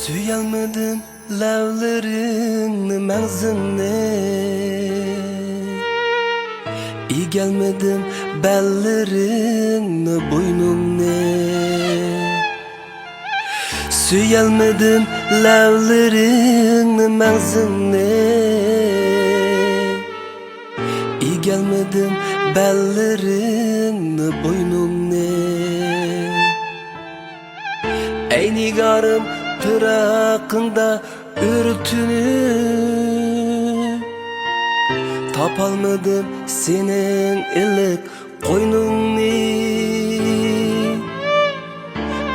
Suyalmadım lavlarini mağzını, İgelmedim bellerini boynumni. Suyalmadım lavlarini mağzını, İgelmedim bellerini boynumni. Ey nigarım pıraqında ürtünü, tapalmadım senin iliq qoynungni.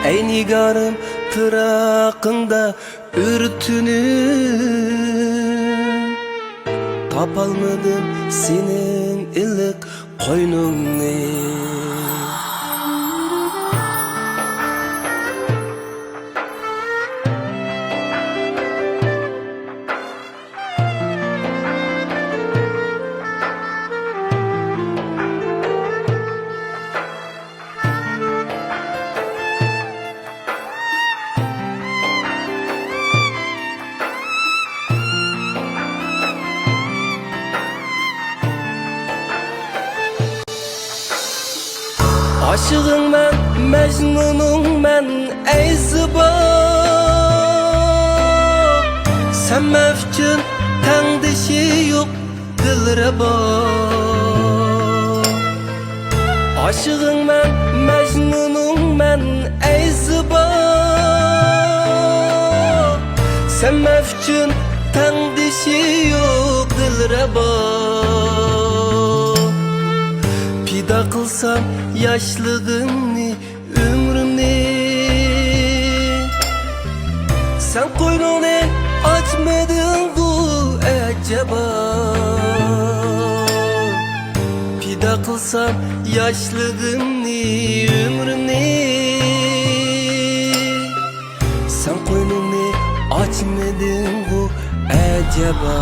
Ey nigarım pıraqında ürtünü, tapalmadım senin iliq qoynungni. Aşığın ben, mecnunum ben ey zıba. Sen mevcun tengdişi yok dilreba. Aşığın ben, mecnunum ben ey zıba. Sen mevcun tengdişi yok dilreba. Pida kılsam yaşlığımni, ömrümni, sen koynunu açmadın bu acaba. Pida kılsam yaşlığımni, ömrümni, sen koynunu açmadın bu acaba.